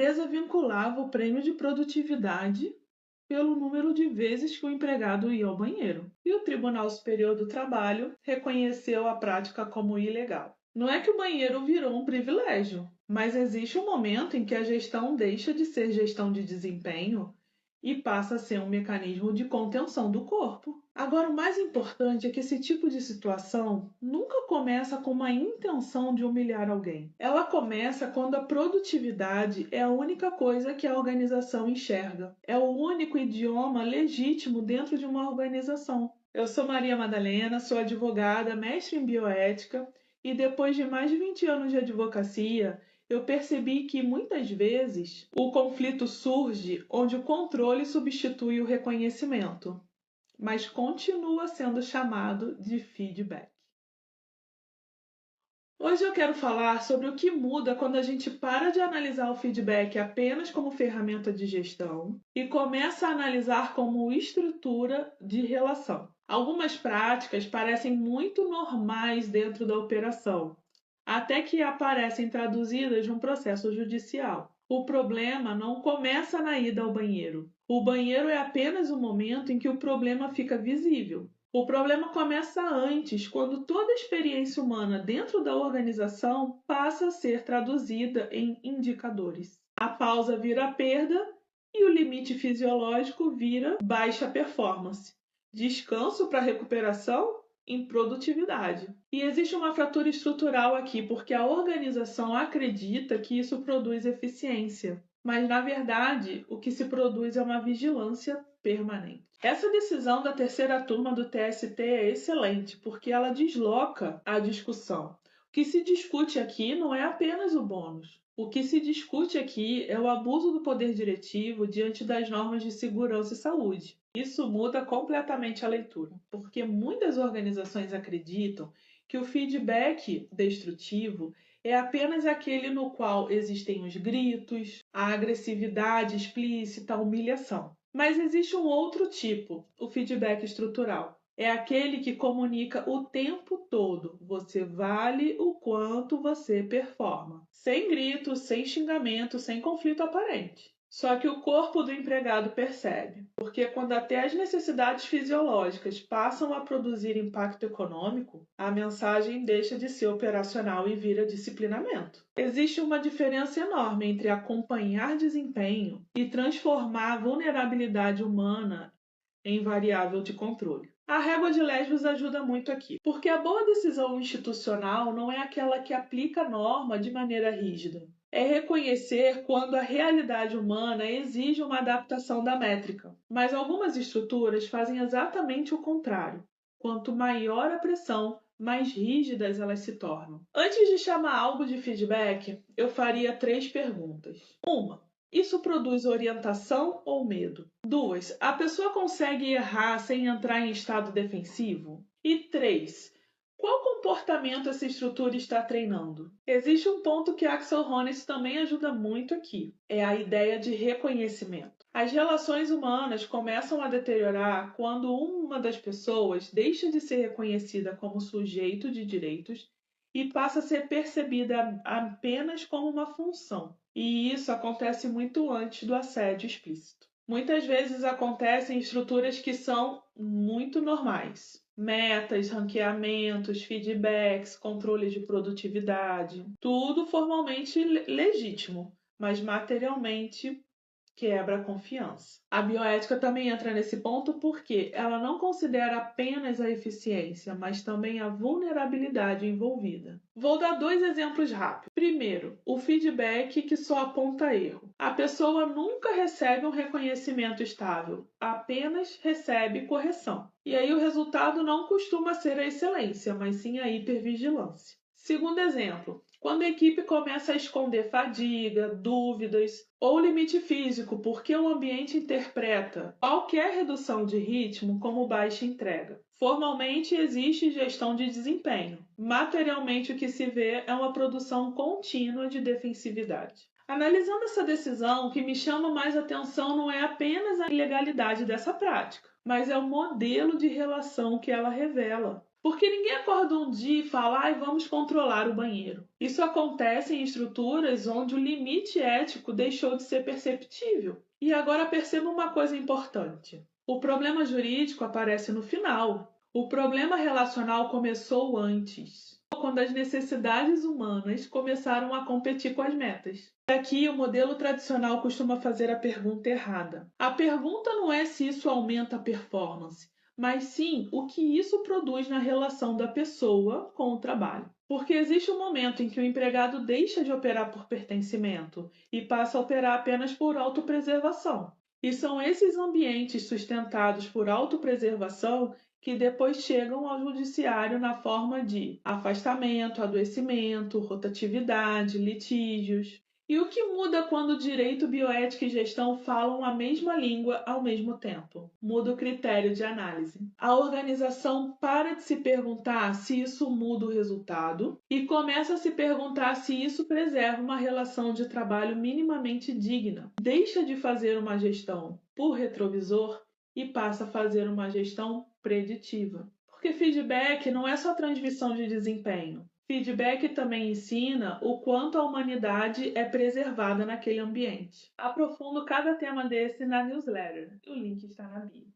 empresa vinculava o prêmio de produtividade pelo número de vezes que o empregado ia ao banheiro. E o Tribunal Superior do Trabalho reconheceu a prática como ilegal. Não é que o banheiro virou um privilégio, mas existe um momento em que a gestão deixa de ser gestão de desempenho e passa a ser um mecanismo de contenção do corpo. Agora, o mais importante é que esse tipo de situação nunca começa com uma intenção de humilhar alguém. Ela começa quando a produtividade é a única coisa que a organização enxerga. É o único idioma legítimo dentro de uma organização. Eu sou Maria Madalena, sou advogada, mestre em bioética e depois de mais de 20 anos de advocacia, eu percebi que muitas vezes o conflito surge onde o controle substitui o reconhecimento, mas continua sendo chamado de feedback. Hoje eu quero falar sobre o que muda quando a gente para de analisar o feedback apenas como ferramenta de gestão e começa a analisar como estrutura de relação. Algumas práticas parecem muito normais dentro da operação, até que aparecem traduzidas num processo judicial. O problema não começa na ida ao banheiro. O banheiro é apenas o momento em que o problema fica visível. O problema começa antes, quando toda a experiência humana dentro da organização passa a ser traduzida em indicadores. A pausa vira perda e o limite fisiológico vira baixa performance. Descanso para recuperação em produtividade. E existe uma fratura estrutural aqui, porque a organização acredita que isso produz eficiência, mas na verdade o que se produz é uma vigilância permanente. Essa decisão da terceira turma do TST é excelente, porque ela desloca a discussão. O que se discute aqui não é apenas o bônus. O que se discute aqui é o abuso do poder diretivo diante das normas de segurança e saúde. Isso muda completamente a leitura, porque muitas organizações acreditam que o feedback destrutivo é apenas aquele no qual existem os gritos, a agressividade explícita, a humilhação. Mas existe um outro tipo, o feedback estrutural. É aquele que comunica o tempo todo. Você vale o quanto você performa. Sem gritos, sem xingamento, sem conflito aparente. Só que o corpo do empregado percebe, porque quando até as necessidades fisiológicas passam a produzir impacto econômico, a mensagem deixa de ser operacional e vira disciplinamento. Existe uma diferença enorme entre acompanhar desempenho e transformar a vulnerabilidade humana em variável de controle. A régua de Lesbos ajuda muito aqui, porque a boa decisão institucional não é aquela que aplica a norma de maneira rígida. É reconhecer quando a realidade humana exige uma adaptação da métrica. Mas algumas estruturas fazem exatamente o contrário. Quanto maior a pressão, mais rígidas elas se tornam. Antes de chamar algo de feedback, eu faria 3 perguntas. 1. Isso produz orientação ou medo? 2. A pessoa consegue errar sem entrar em estado defensivo? E 3. Qual comportamento essa estrutura está treinando? Existe um ponto que Axel Honneth também ajuda muito aqui. É a ideia de reconhecimento. As relações humanas começam a deteriorar quando uma das pessoas deixa de ser reconhecida como sujeito de direitos e passa a ser percebida apenas como uma função. E isso acontece muito antes do assédio explícito. Muitas vezes acontece em estruturas que são muito normais. Metas, ranqueamentos, feedbacks, controle de produtividade. Tudo formalmente legítimo, mas materialmente quebra a confiança. A bioética também entra nesse ponto porque ela não considera apenas a eficiência, mas também a vulnerabilidade envolvida. Vou dar 2 exemplos rápidos. Primeiro, o feedback que só aponta erro. A pessoa nunca recebe um reconhecimento estável, apenas recebe correção. E aí o resultado não costuma ser a excelência, mas sim a hipervigilância. Segundo exemplo, quando a equipe começa a esconder fadiga, dúvidas ou limite físico, porque o ambiente interpreta qualquer redução de ritmo como baixa entrega. Formalmente existe gestão de desempenho. Materialmente o que se vê é uma produção contínua de defensividade. Analisando essa decisão, o que me chama mais atenção não é apenas a ilegalidade dessa prática, mas é o modelo de relação que ela revela. Porque ninguém acorda um dia e fala, ai, vamos controlar o banheiro. Isso acontece em estruturas onde o limite ético deixou de ser perceptível. E agora perceba uma coisa importante. O problema jurídico aparece no final. O problema relacional começou antes, quando as necessidades humanas começaram a competir com as metas. Aqui, o modelo tradicional costuma fazer a pergunta errada. A pergunta não é se isso aumenta a performance, mas sim o que isso produz na relação da pessoa com o trabalho. Porque existe um momento em que o empregado deixa de operar por pertencimento e passa a operar apenas por autopreservação. E são esses ambientes sustentados por autopreservação que depois chegam ao judiciário na forma de afastamento, adoecimento, rotatividade, litígios. E o que muda quando direito, bioética e gestão falam a mesma língua ao mesmo tempo? Muda o critério de análise. A organização para de se perguntar se isso muda o resultado e começa a se perguntar se isso preserva uma relação de trabalho minimamente digna. Deixa de fazer uma gestão por retrovisor e passa a fazer uma gestão preditiva. Porque feedback não é só transmissão de desempenho. Feedback também ensina o quanto a humanidade é preservada naquele ambiente. Aprofundo cada tema desse na newsletter. O link está na bio.